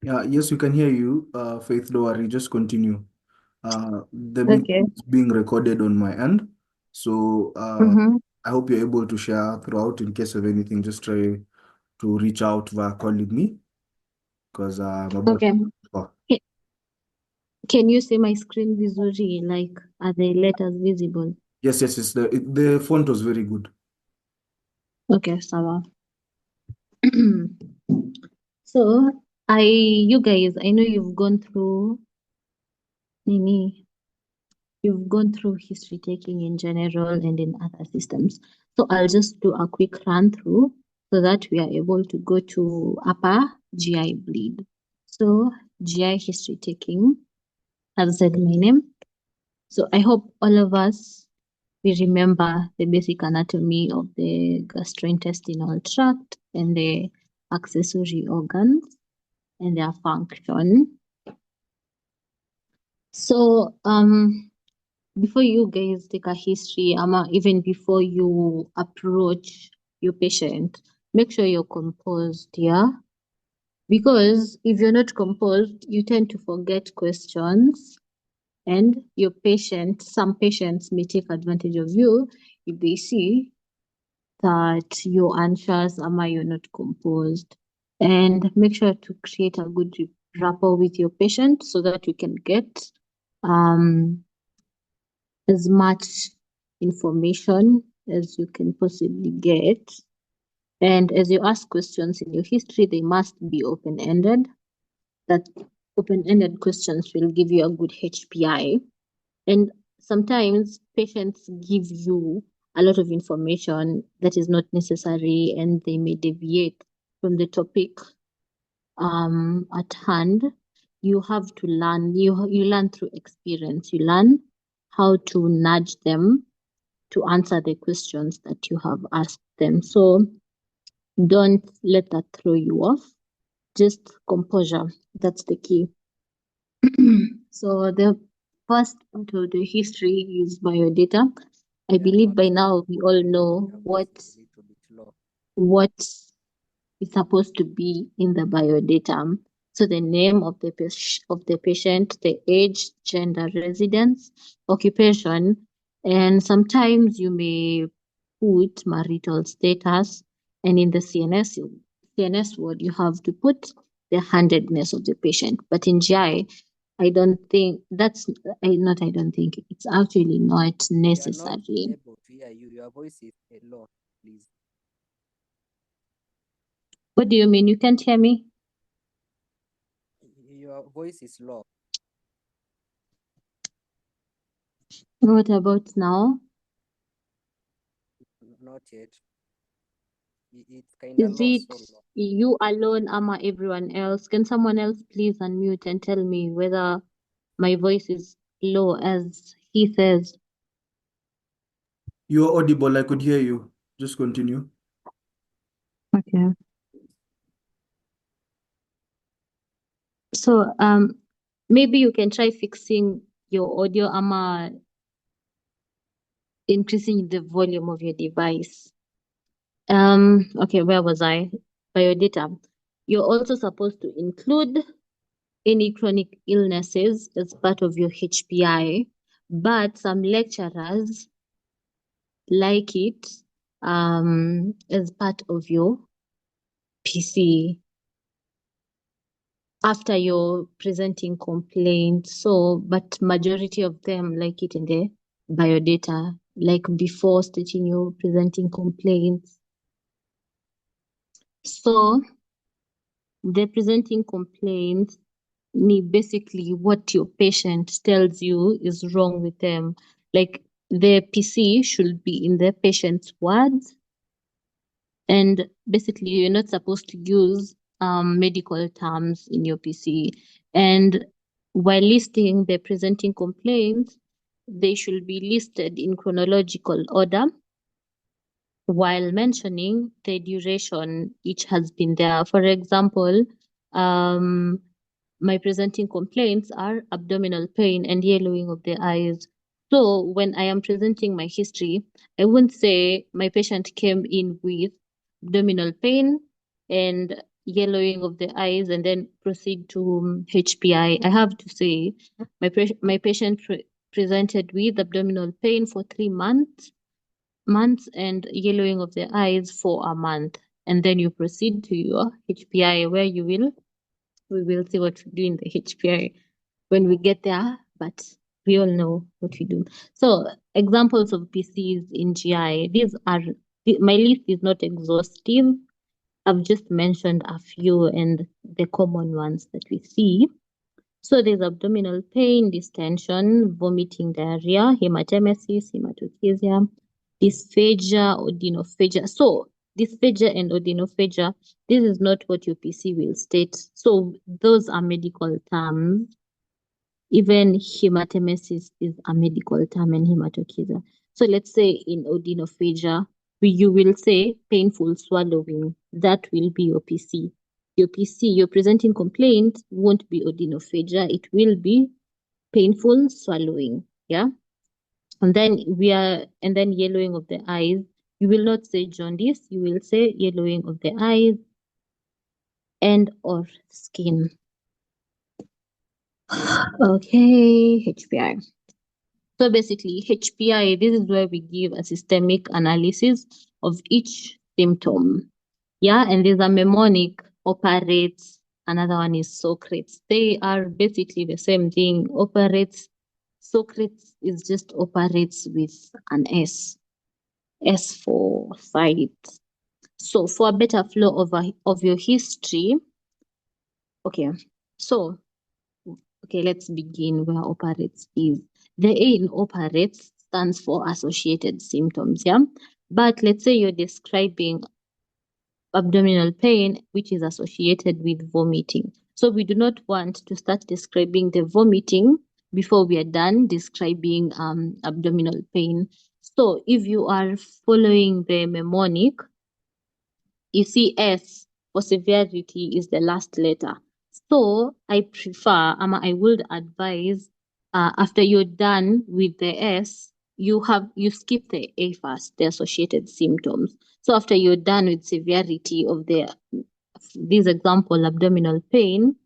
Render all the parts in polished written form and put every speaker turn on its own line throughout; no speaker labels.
Yeah, yes, we can hear you. Faith, don't worry, just continue. The meeting
Okay.
is being recorded on my end, so
Mm-hmm.
I hope you're able to share throughout. In case of anything, just try to reach out via calling me because I'm about
Okay.
to.
Ca- Can you see my screen visually? Like, are the letters visible?
Yes, yes, yes. The font was very good.
Okay, sawa. So, you guys, I know Nini, you've gone through history taking in general and in other systems. So I'll just do a quick run through so that we are able to go to upper GI bleed. So GI history taking, I've said my name. So I hope all of us we remember the basic anatomy of the gastrointestinal tract and the accessory organs and their function. So before you guys take a history, even before you approach your patient, make sure you're composed, yeah? Because if you're not composed, you tend to forget questions, and some patients may take advantage of you if they see that you're anxious, you're not composed. And make sure to create a good rapport with your patient so that you can get um as much information as you can possibly get. And as you ask questions in your history, they must be open-ended. That open-ended questions will give you a good HPI. And sometimes patients give you a lot of information that is not necessary and they may deviate from the topic at hand. You have to learn, you learn through experience. You learn how to nudge them to answer the questions that you have asked them. So don't let that throw you off. Just composure. That's the key. So the first part of the history is biodata. I
We are
believe
not
by now we all know
your voice
what
is a little bit low.
what is supposed to be in the biodata. So the name of the patient, the age, gender, residence, occupation, and sometimes you may put marital status, and in the CNS word you have to put the handedness of the patient. But in GI, I don't think that's I don't think it's actually not
We are not
necessary.
able to hear you. Your voice is low, please.
What do you mean? You can't hear me?
Your voice is low.
What about now?
Not yet. It's kind of
Is
low,
it
so low.
you alone, Ama, everyone else? Can someone else please unmute and tell me whether my voice is low as he says?
You are audible. I could hear you. Just continue.
Okay. So maybe you can try fixing your audio, Ama, increasing the volume of your device. Okay, where was I? Biodata. You're also supposed to include any chronic illnesses as part of your HPI, but some lecturers like it as part of your PC after you're presenting complaints. So, but majority of them like it in the biodata, like before stating you're presenting complaints. So the presenting complaints basically what your patient tells you is wrong with them. Like the PC should be in the patient's words, and basically you're not supposed to use medical terms in your PC. And while listing the presenting complaints, they should be listed in chronological order while mentioning the duration each has been there. For example, um, my presenting complaints are abdominal pain and yellowing of the eyes. So when I am presenting my history, I won't say my patient came in with abdominal pain and yellowing of the eyes, and then proceed to HPI. I have to say, my patient presented with abdominal pain for 3 months and yellowing of the eyes for a month. And then you proceed to your HPI, where we will see what we do in the HPI when we get there, but we all know what we do. So examples of PCs in GI, my list is not exhaustive. I've just mentioned a few and the common ones that we see. So there's abdominal pain, distension, vomiting, diarrhea, hematemesis, hematochezia, dysphagia, odinophagia. So dysphagia and odinophagia, this is not what your PC will state. So those are medical terms. Even hematemesis is a medical term, and hematochezia. So let's say in odinophagia, you will say painful swallowing. That will be your PC. Your PC, your presenting complaint won't be odinophagia. It will be painful swallowing. Yeah. And then yellowing of the eyes. You will not say jaundice. You will say yellowing of the eyes and or skin. Okay, HPI. So basically, HPI, this is where we give a systemic analysis of each symptom. Yeah, and there's a mnemonic, operates, another one is Socrates. They are basically the same thing. Operates, Socrates is just operates with an S. S for site. So for a better flow of your history, okay, so okay, let's begin where operates is. The A in operates stands for associated symptoms, yeah? But let's say you're describing abdominal pain, which is associated with vomiting. So we do not want to start describing the vomiting before we are done describing abdominal pain. So if you are following the mnemonic, you see S for severity is the last letter. So I I would advise after you're done with the S, you skip the A first, the associated symptoms. So after you're done with severity of this example, abdominal pain,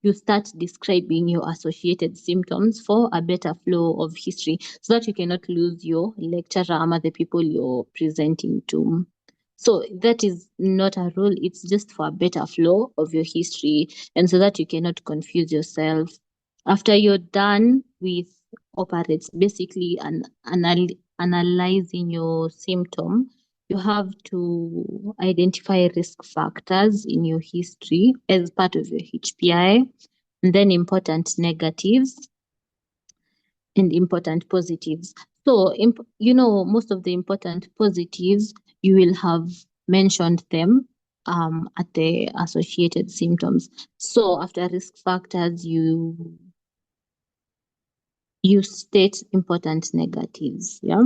you start describing your associated symptoms for a better flow of history so that you cannot lose your lecturer or the people you're presenting to. So that is not a rule, it's just for a better flow of your history and so that you cannot confuse yourself. After you're done with operates, basically analyzing your symptom, you have to identify risk factors in your history as part of your HPI, and then important negatives and important positives. So, most of the important positives, you will have mentioned them at the associated symptoms. So after risk factors, you state important negatives, yeah?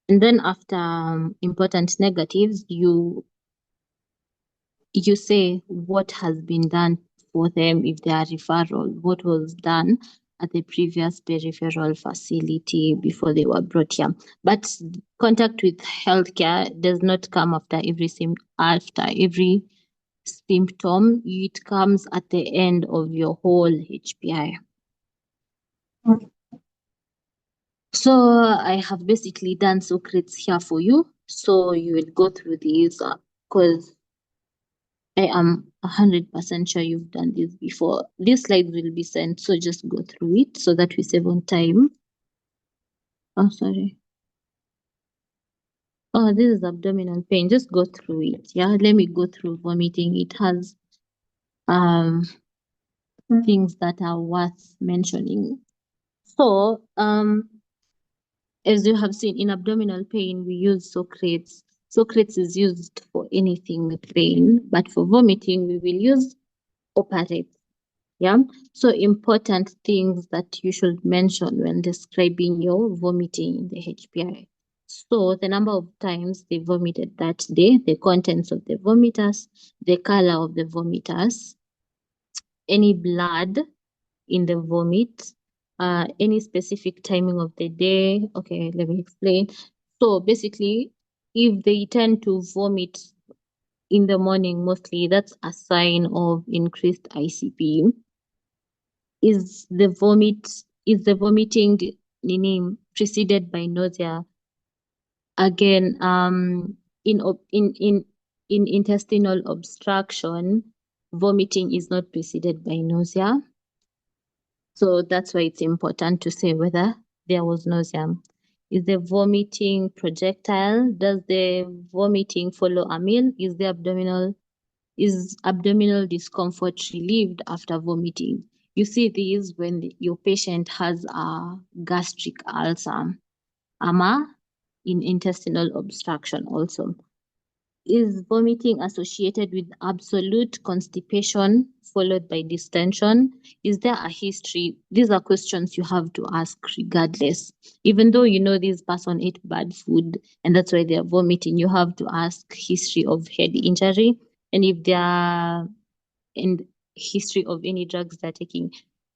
And then after important negatives, you say what has been done for them if they are referral, what was done at the previous peripheral facility before they were brought here. But contact with healthcare does not come after every symptom. It comes at the end of your whole HPI. So I have basically done Socrates here for you. So you will go through these because I am 100% sure you've done this before. These slides will be sent, so just go through it so that we save on time. Oh, sorry. Oh, this is abdominal pain. Just go through it. Yeah, let me go through vomiting. It has things that are worth mentioning. So, as you have seen in abdominal pain, we use Socrates. Socrates is used for anything pain, but for vomiting, we will use operates. Yeah, so important things that you should mention when describing your vomiting in the HPI. So the number of times they vomited that day, the contents of the vomitus, the color of the vomitus, any blood in the vomit, any specific timing of the day. Okay, let me explain. So basically, if they tend to vomit in the morning mostly, that's a sign of increased ICP. Is the vomiting preceded by nausea? Again, in intestinal obstruction, vomiting is not preceded by nausea. So that's why it's important to say whether there was nausea. Is the vomiting projectile? Does the vomiting follow a meal? Is abdominal discomfort relieved after vomiting? You see these when your patient has a gastric ulcer, in intestinal obstruction also. Is vomiting associated with absolute constipation followed by distension? Is there a history? These are questions you have to ask regardless. Even though you know this person ate bad food and that's why they're vomiting, you have to ask history of head injury and if they are in history of any drugs they're taking.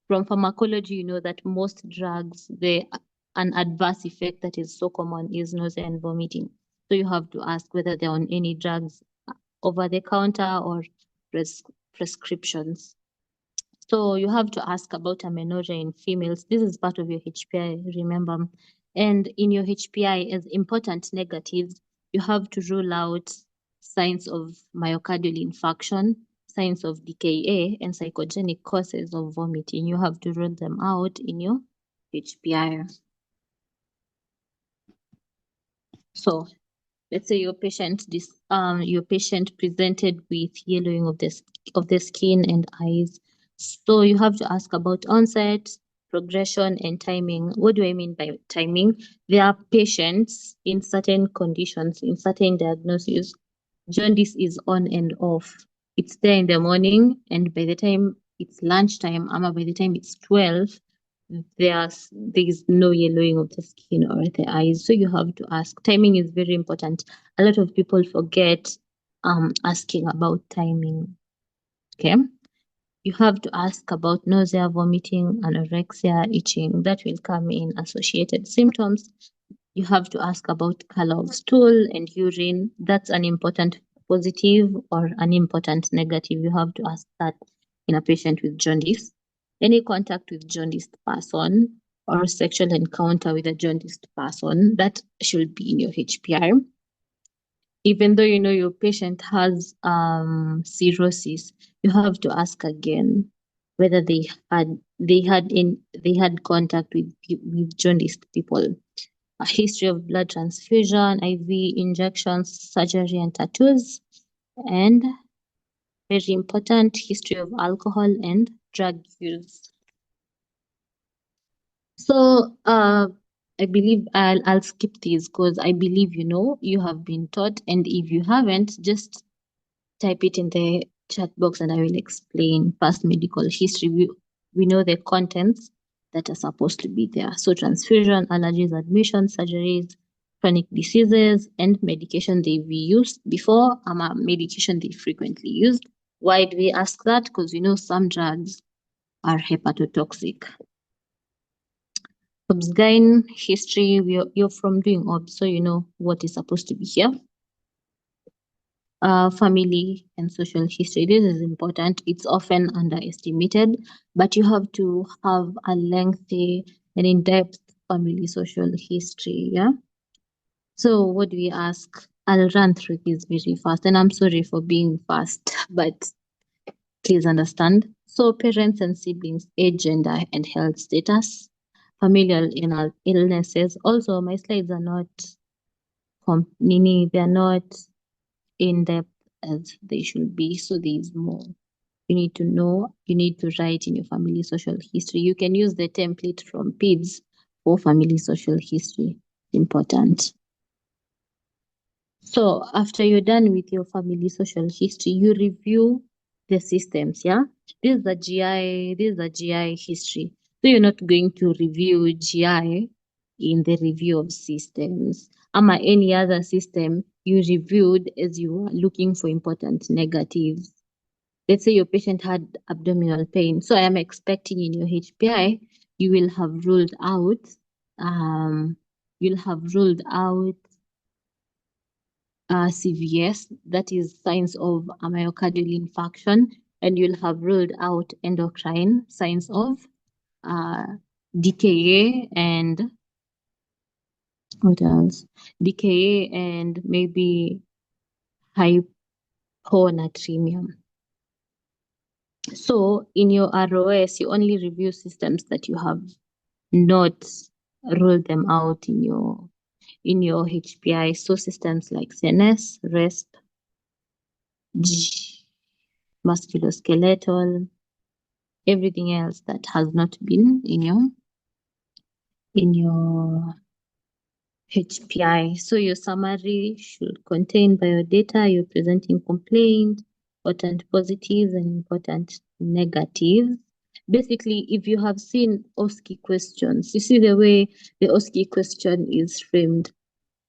From pharmacology, you know that most drugs, an adverse effect that is so common is nausea and vomiting. So you have to ask whether they're on any drugs over the counter or prescriptions. So you have to ask about amenorrhea in females. This is part of your HPI, remember. And in your HPI, as important negatives, you have to rule out signs of myocardial infarction, signs of DKA, and psychogenic causes of vomiting. You have to rule them out in your HPI. So let's say your patient presented with yellowing of the skin and eyes. So you have to ask about onset, progression, and timing. What do I mean by timing? There are patients in certain conditions, in certain diagnoses, jaundice is on and off. It's there in the morning, and by the time it's lunchtime, by the time it's 12, there is no yellowing of the skin or the eyes. So you have to ask. Timing is very important. A lot of people forget asking about timing. Okay. You have to ask about nausea, vomiting, anorexia, itching. That will come in associated symptoms. You have to ask about color of stool and urine. That's an important positive or an important negative. You have to ask that in a patient with jaundice. Any contact with jaundiced person or sexual encounter with a jaundiced person, that should be in your HPR. Even though you know your patient has cirrhosis, you have to ask again whether they had contact with jaundiced people. A history of blood transfusion, IV injections, surgery, and tattoos, and very important, history of alcohol and drug use. So I believe I'll skip these because I believe you have been taught, and if you haven't, just type it in the chat box and I will explain past medical history. We know the contents that are supposed to be there. So transfusion, allergies, admissions, surgeries, chronic diseases, and medication they've used before, medication they frequently used. Why do we ask that? Because we know some drugs are hepatotoxic. Obs-Gyn history, you're from doing OBS, so you know what is supposed to be here. Family and social history. This is important. It's often underestimated, but you have to have a lengthy and in-depth family social history. Yeah. So what do we ask? I'll run through this very fast, and I'm sorry for being fast, but please understand. So parents and siblings, age, gender, and health status, familial illnesses. Also, my slides are not they're not in depth as they should be. So there is more. You need to know, you need to write in your family social history. You can use the template from PIDS for family social history. Important. So after you're done with your family social history, you review the systems, yeah? This is the GI history. So you're not going to review GI in the review of systems. Any other system you reviewed as you are looking for important negatives. Let's say your patient had abdominal pain. So I am expecting in your HPI, you will have ruled out CVS, that is signs of a myocardial infarction, and you'll have ruled out endocrine, signs of DKA and what else? DKA and maybe hyponatremia. So in your ROS, you only review systems that you have not ruled them out in your HPI. So systems like CNS, RESP, musculoskeletal, everything else that has not been in your HPI. So your summary should contain biodata, your presenting complaint, important positives and important negatives. Basically, if you have seen OSCE questions, you see the way the OSCE question is framed.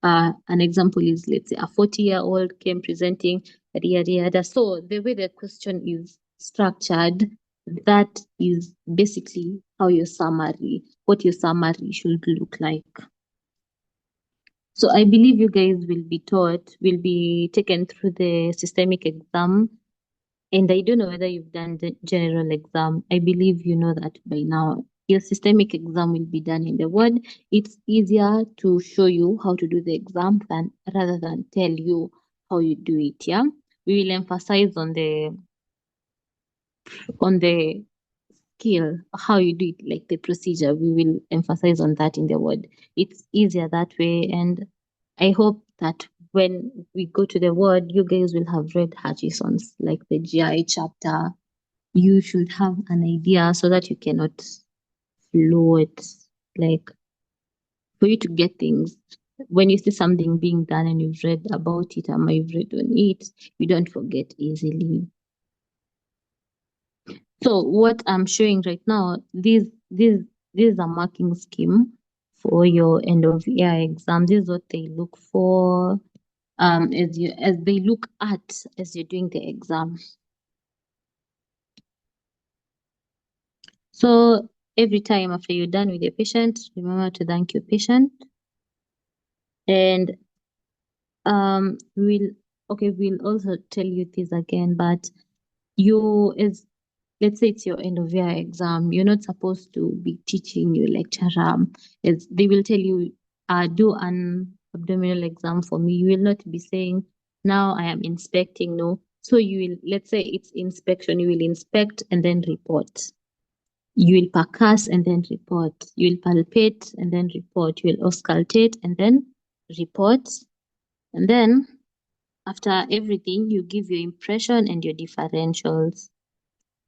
An example is, let's say, a 40-year-old came presenting, yada, yada, yada. So the way the question is structured, that is basically how what your summary should look like. So I believe you guys will be taken through the systemic exam. And I don't know whether you've done the general exam. I believe you know that by now. Your systemic exam will be done in the ward. It's easier to show you how to do the exam rather than tell you how you do it. Yeah, we will emphasize on the skill, how you do it, like the procedure. We will emphasize on that in the word. It's easier that way, and I hope that when we go to the word, you guys will have read Hutchison's, like the GI chapter. You should have an idea so that you cannot float, like for you to get things. When you see something being done and you've read about it, or you've read on it, you don't forget easily. So what I'm showing right now, this is a marking scheme for your end of year exam. This is what they look for as they look at as you're doing the exam. So every time after you're done with your patient, remember to thank your patient. And we'll also tell you this again, but let's say it's your end of year exam, you're not supposed to be teaching your lecturer. They will tell you, do an abdominal exam for me. You will not be saying, now I am inspecting. No. So let's say it's inspection, you will inspect and then report. You will percuss and then report. You will palpate and then report. You will auscultate and then report. And then after everything, you give your impression and your differentials.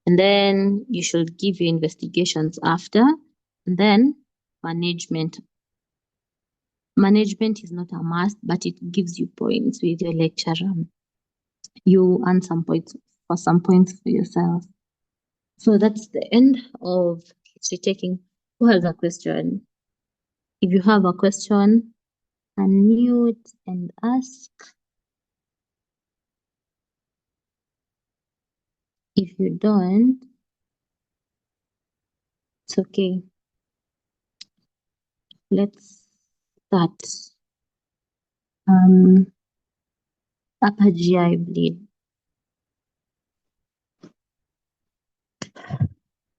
And then you should give your investigations after. And then management. Management is not a must, but it gives you points with your lecturer. You earn some points for yourself. So that's the end of history taking. Who has a question? If you have a question, unmute and ask. If you don't, it's okay. Let's start. Upper GI bleed.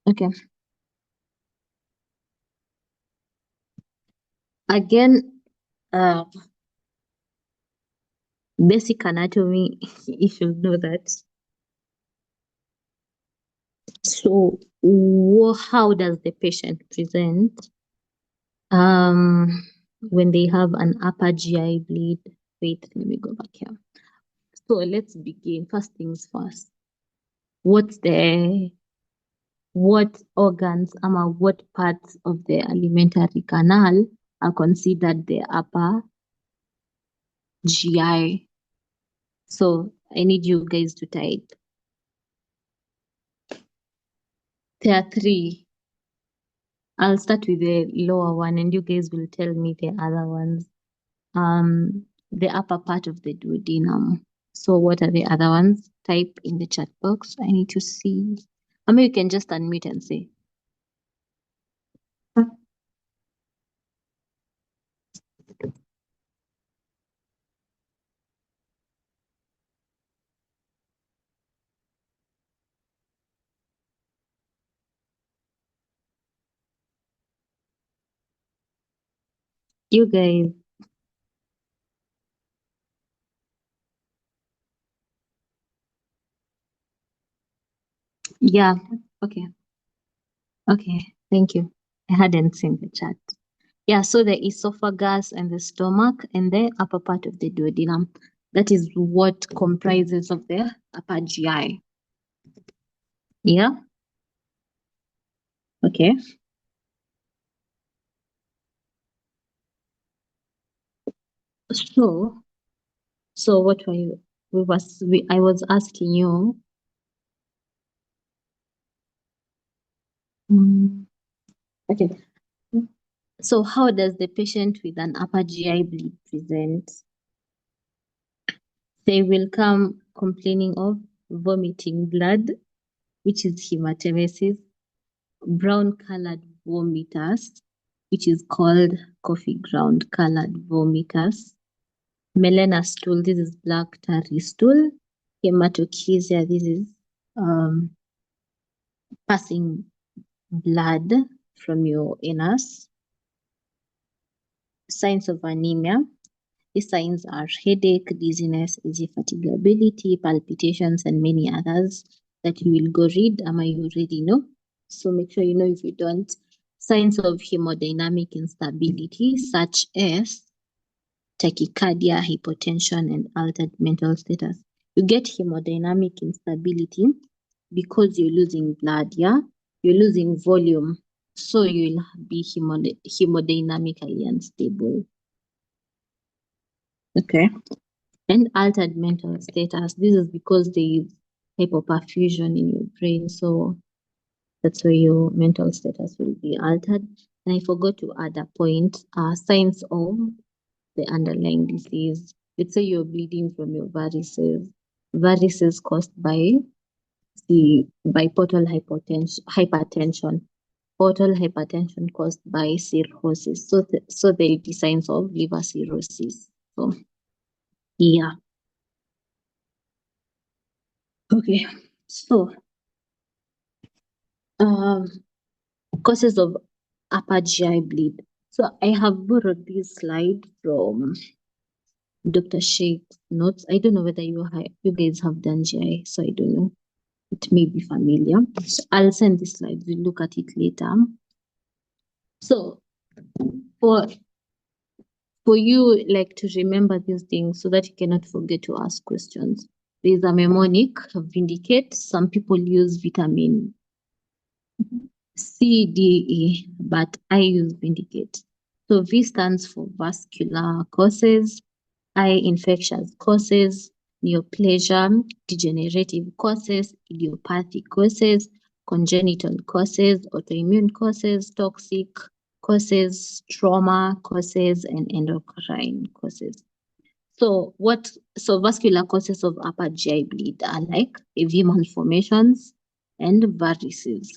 Okay. Again, basic anatomy, you should know that. So, how does the patient present when they have an upper GI bleed? Wait, let me go back here. So let's begin. First things first. What organs what parts of the alimentary canal are considered the upper GI? So I need you guys to type. There are three. I'll start with the lower one and you guys will tell me the other ones. The upper part of the duodenum. So what are the other ones? Type in the chat box. I need to see. I mean, you can just unmute and say. You guys. Yeah. Okay. Okay. Thank you. I hadn't seen the chat. Yeah, so the esophagus and the stomach and the upper part of the duodenum. That is what comprises of the upper GI. Yeah. Okay. So what were you? I was asking you. Okay. So how does the patient with an upper GI bleed present? They will come complaining of vomiting blood, which is hematemesis, brown colored vomitus, which is called coffee ground colored vomitus, melena stool, this is black tarry stool, hematochezia, this is passing blood from your anus, signs of anemia. These signs are headache, dizziness, easy fatigability, palpitations, and many others that you will go read. You already know. So make sure you know if you don't. Signs of hemodynamic instability, such as tachycardia, hypotension, and altered mental status. You get hemodynamic instability because you're losing blood, yeah? You're losing volume. So you'll be hemodynamically unstable. Okay. And altered mental status. This is because there is hypoperfusion in your brain. So that's why your mental status will be altered. And I forgot to add a point, signs of the underlying disease. Let's say you're bleeding from your varices caused by portal hypertension. Portal hypertension caused by cirrhosis. So there will be signs of liver cirrhosis. So yeah. Okay. So causes of upper GI bleed. So I have borrowed this slide from Dr. Sheikh's notes. I don't know whether you guys have done GI, so I don't know. It may be familiar. So I'll send this slide. We'll look at it later. So for you like to remember these things so that you cannot forget to ask questions. There's a mnemonic, vindicate. Some people use vitamin C, D, E, but I use vindicate. So V stands for vascular causes, I infectious causes, neoplasia, degenerative causes, idiopathic causes, congenital causes, autoimmune causes, toxic causes, trauma causes, and endocrine causes. So vascular causes of upper GI bleed are like AV malformations and varices.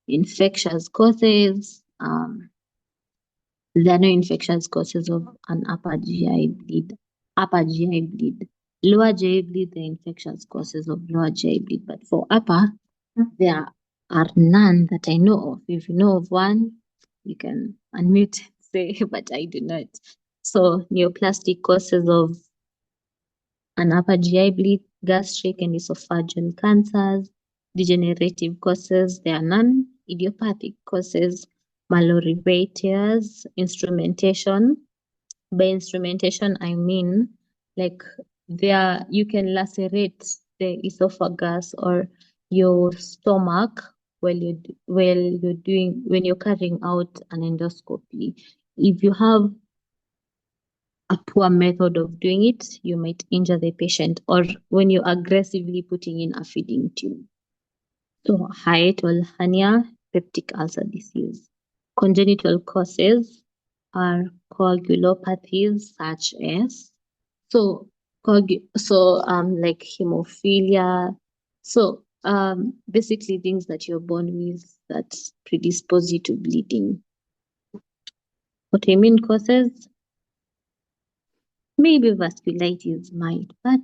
Infectious causes, there are no infectious causes of an upper GI bleed. Upper GI bleed. Lower GI bleed, the infectious causes of lower GI bleed. But for upper, there are none that I know of. If you know of one, you can unmute and say, but I do not. So neoplastic causes of an upper GI bleed, gastric and esophageal cancers, degenerative causes, there are none, idiopathic causes, mallory tears, instrumentation. By instrumentation, I mean like you can lacerate the esophagus or your stomach when you're carrying out an endoscopy. If you have a poor method of doing it, you might injure the patient, or when you're aggressively putting in a feeding tube. So hiatal hernia, peptic ulcer disease. Congenital causes are coagulopathies such as like hemophilia. So basically things that you're born with that predispose you to bleeding. Autoimmune causes, maybe vasculitis might, but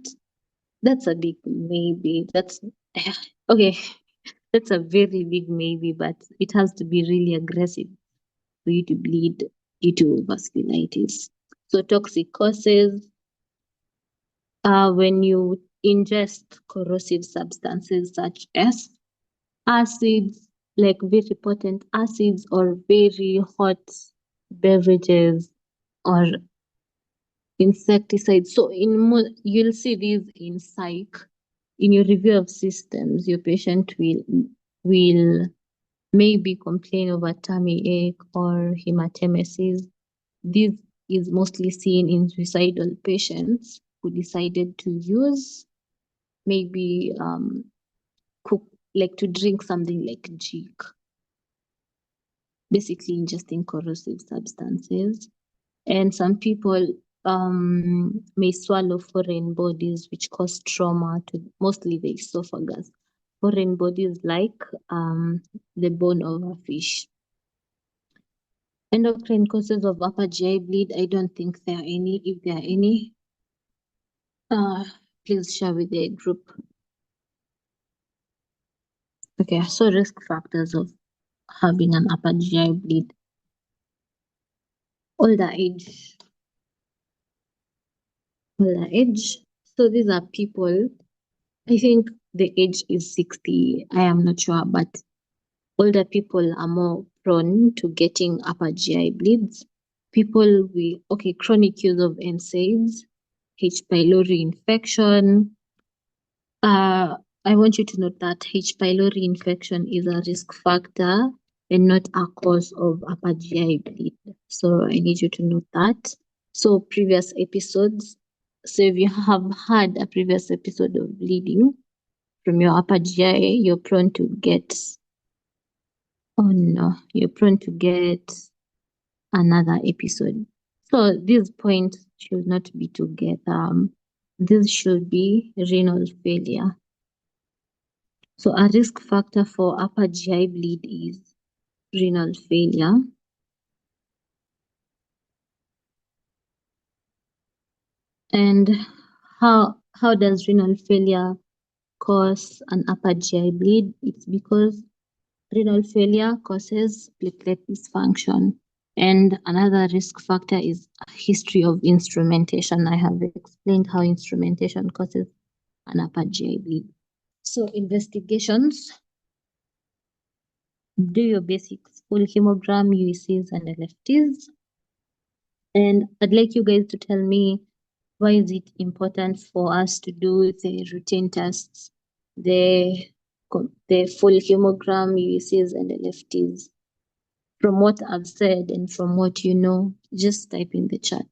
that's a big maybe. That's okay. That's a very big maybe, but it has to be really aggressive for you to bleed. due to vasculitis. So toxic causes when you ingest corrosive substances such as acids, like very potent acids, or very hot beverages, or insecticides. So you'll see these in psych. In your review of systems, your patient will maybe complain of a tummy ache or hematemesis. This is mostly seen in suicidal patients who decided to use maybe cook, like to drink something like jik, basically ingesting corrosive substances. And some people may swallow foreign bodies, which cause trauma to mostly the esophagus. Foreign bodies like the bone of a fish. Endocrine causes of upper GI bleed, I don't think there are any. If there are any, please share with the group. Okay, so risk factors of having an upper GI bleed. Older age. Older age. So these are people, I think the age is 60. I am not sure, but older people are more prone to getting upper GI bleeds. People with, chronic use of NSAIDs, H. pylori infection. I want you to note that H. pylori infection is a risk factor and not a cause of upper GI bleed. So I need you to note that. So previous episodes, so if you have had a previous episode of bleeding from your upper GI, you're prone to get, you're prone to get another episode. So these points should not be together. This should be renal failure. So a risk factor for upper GI bleed is renal failure. And how does renal failure cause an upper GI bleed? It's because renal failure causes platelet dysfunction. And another risk factor is a history of instrumentation. I have explained how instrumentation causes an upper GI bleed. So investigations. Do your basics, full hemogram, UECs, and LFTs. And I'd like you guys to tell me, why is it important for us to do the routine tests, the full hemogram, UECs, and LFTs? From what I've said and from what you know, just type in the chat.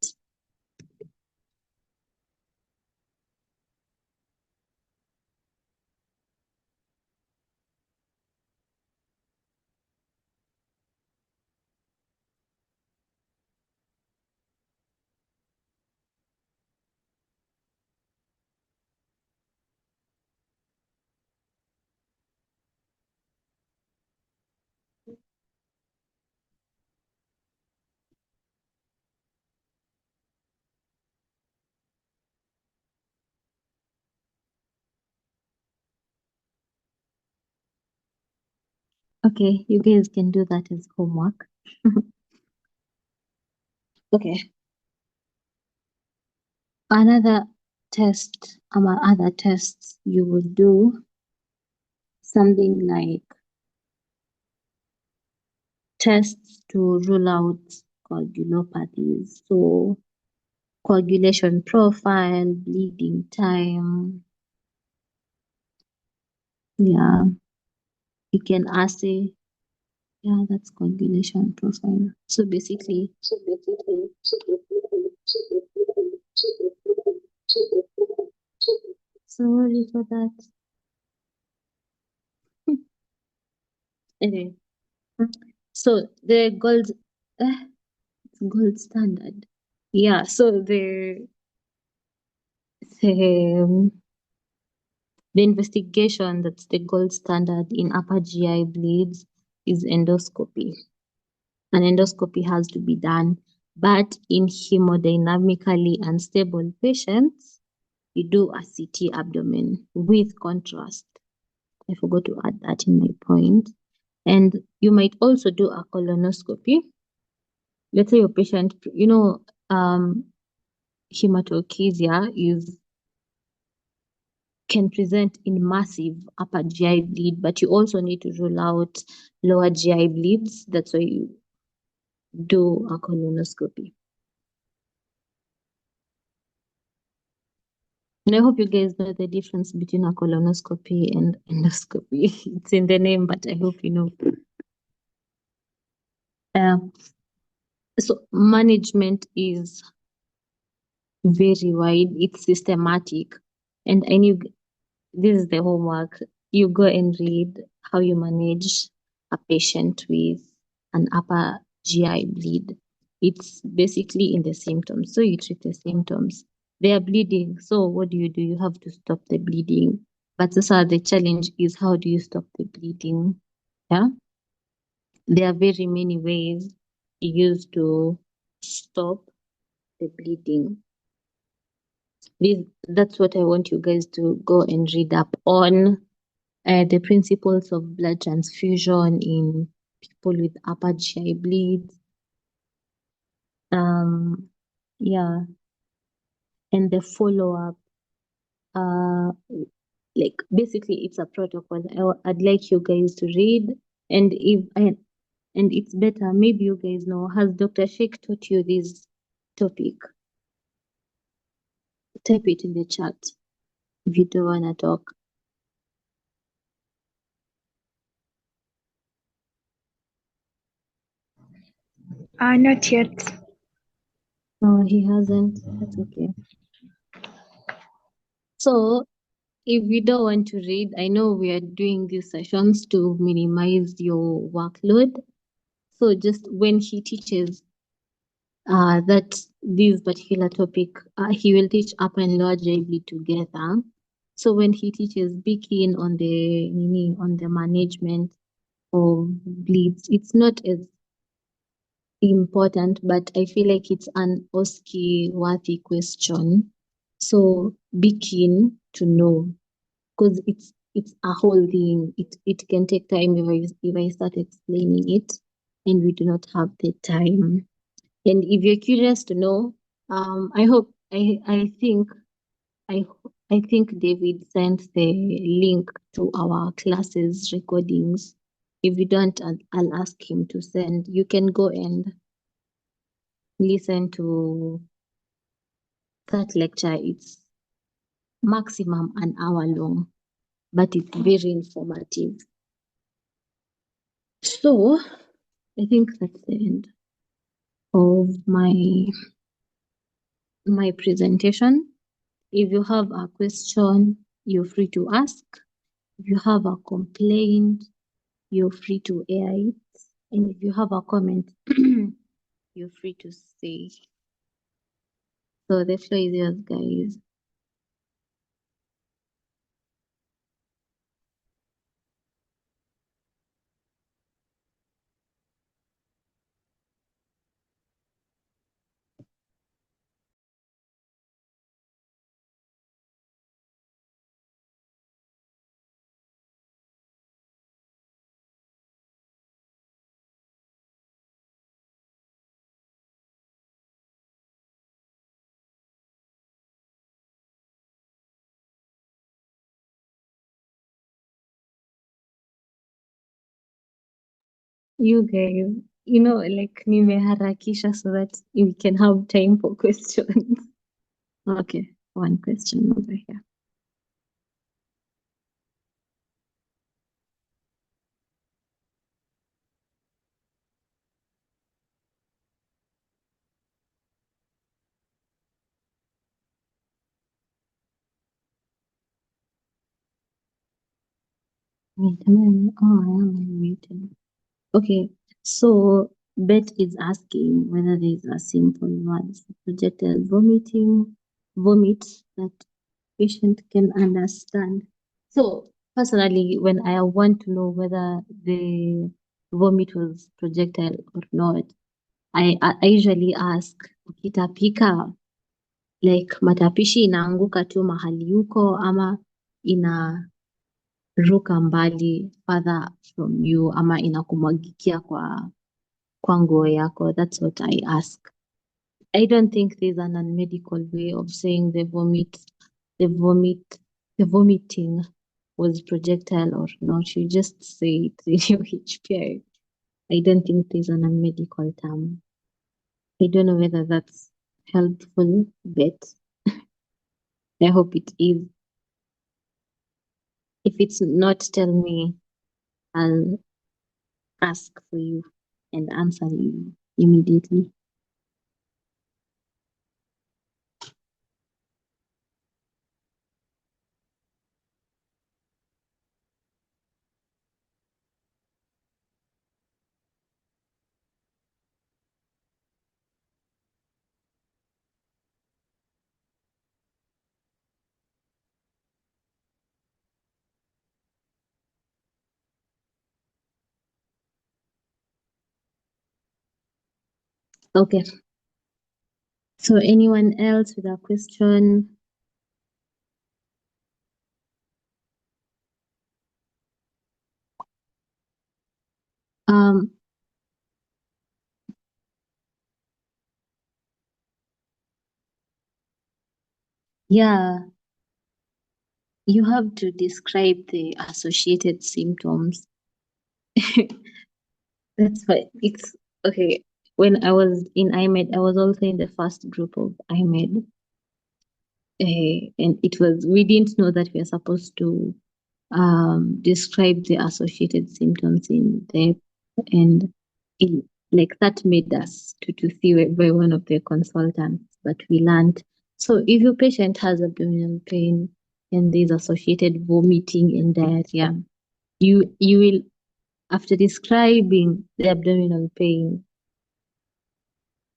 Okay, you guys can do that as homework. Okay. Another test, among other tests, you will do something like tests to rule out coagulopathies. So coagulation profile, bleeding time. Yeah, you can assay. Yeah, that's coagulation profile. So basically, sorry for that. Anyway, so the gold standard. Yeah, so the investigation that's the gold standard in upper GI bleeds is endoscopy. An endoscopy has to be done, but in hemodynamically unstable patients, you do a CT abdomen with contrast. I forgot to add that in my point. And you might also do a colonoscopy. let's say your patient, hematochezia can present in massive upper GI bleed, but you also need to rule out lower GI bleeds. That's why you do a colonoscopy. And I hope you guys know the difference between a colonoscopy and endoscopy. It's in the name, but I hope you know. So management is very wide. It's systematic. And I knew this is the homework. You go and read how you manage a patient with an upper GI bleed. It's basically in the symptoms. So you treat the symptoms. They are bleeding. So what do? You have to stop the bleeding. But also the challenge is, how do you stop the bleeding? Yeah. There are very many ways used to stop the bleeding. That's what I want you guys to go and read up on. The principles of blood transfusion in people with upper GI bleeds. Yeah, and the follow-up. Like basically, it's a protocol. I'd like you guys to read, and it's better. Maybe you guys know. Has Dr. Sheikh taught you this topic? Type it in the chat if you don't wanna talk.
Not yet.
No, he hasn't. That's okay. So if you don't want to read, I know we are doing these sessions to minimize your workload. So just when he teaches that this particular topic, he will teach upper and lower GI together. So when he teaches, be keen on the management of bleeds. It's not as important, but I feel like it's an OSCE worthy question. So be keen to know, because it's a whole thing. It can take time if I start explaining it, and we do not have the time. And if you're curious to know, I hope I I think David sent the link to our classes recordings. If you don't, I'll ask him to send. You can go and listen to that lecture. It's maximum an hour long, but it's very informative. So I think that's the end of my presentation. If you have a question, you're free to ask. If you have a complaint, you're free to air it. And if you have a comment, you're free to say. So the floor is yours, guys. You guys, like nimeharakisha so that we can have time for questions. Okay, one question over here. Wait, I am unmuted. Okay, so Bet is asking whether there is a simple word for projectile vomit that patient can understand. So personally, when I want to know whether the vomit was projectile or not, I usually ask, ukitapika, like matapishi inaanguka tu mahali yuko ama inaruka mbali further from you ama inakumwagikia kwa kwa nguo yako. That's what I ask. I don't think there's an unmedical way of saying the vomiting was projectile or not. You just say it in your HPI. I don't think there's an unmedical term. I don't know whether that's helpful, but I hope it is. If it's not, tell me. I'll ask for you and answer you immediately. Okay. So anyone else with a question? Um, yeah, you have to describe the associated symptoms. That's why it's okay. When I was in IMED, I was also in the first group of IMED. And we didn't know that we are supposed to describe the associated symptoms in depth, and like that made us to see by one of the consultants, but we learned. So if your patient has abdominal pain and there's associated vomiting and diarrhea, you will, after describing the abdominal pain,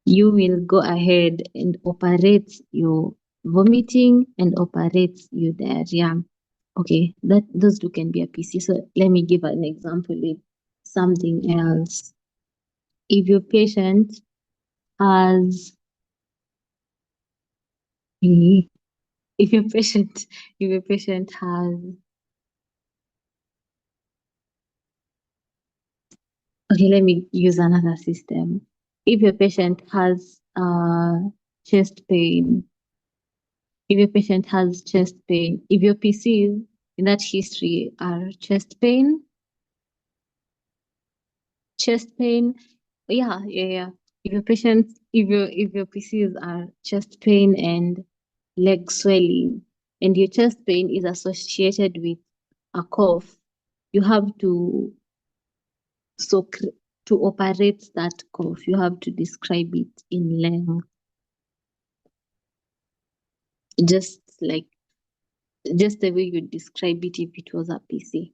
you will go ahead and operate your vomiting and operate your diarrhea. Okay, those two can be a PC. So let me give an example with something else. If your patient has, if your patient has, okay, let me use another system. If your patient has chest pain, if your patient has chest pain, if your PCs in that history are chest pain, yeah. If your PCs are chest pain and leg swelling, and your chest pain is associated with a cough, you have to to operate that cough, you have to describe it in length, just like just the way you describe it if it was a PC.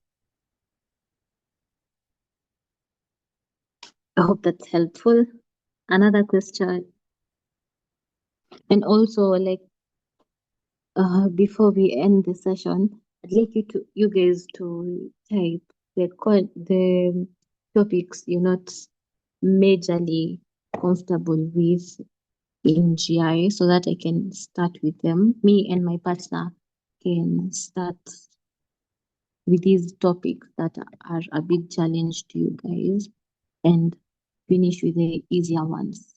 I hope that's helpful. Another question, and also like before we end the session, I'd like you guys to type the topics you're not majorly comfortable with in GI so that I can start with them. Me and my partner can start with these topics that are a big challenge to you guys and finish with the easier ones.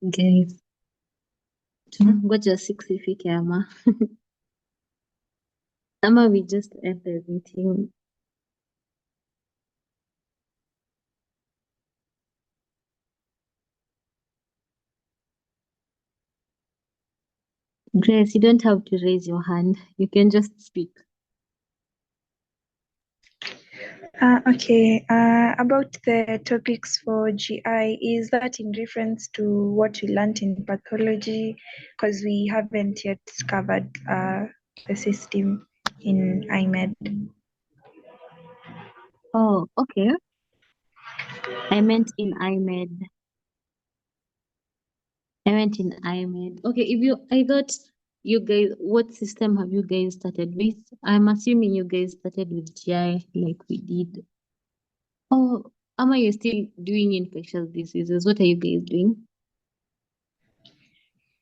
Guys, tunangoja 6 ifike ama we just end the meeting. Grace, you don't have to raise your hand. You can just speak.
Okay. About the topics for GI, is that in reference to what we learned in pathology? Because we haven't yet covered the system in IMED.
Oh, okay. I meant in IMED. I meant in IMED. Okay, I thought you guys, what system have you guys started with? I'm assuming you guys started with GI like we did. Oh, Ama, you're still doing infectious diseases. What are you guys doing?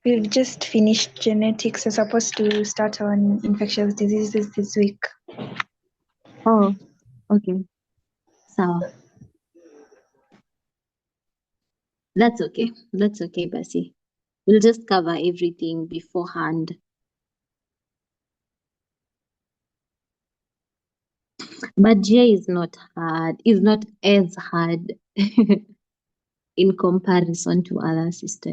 We've just finished genetics. We're supposed to start on infectious diseases this week.
Oh, okay. Sawa. That's okay. That's okay, Basi. We'll just cover everything beforehand. But GI is not hard. It's not as hard in comparison to other systems.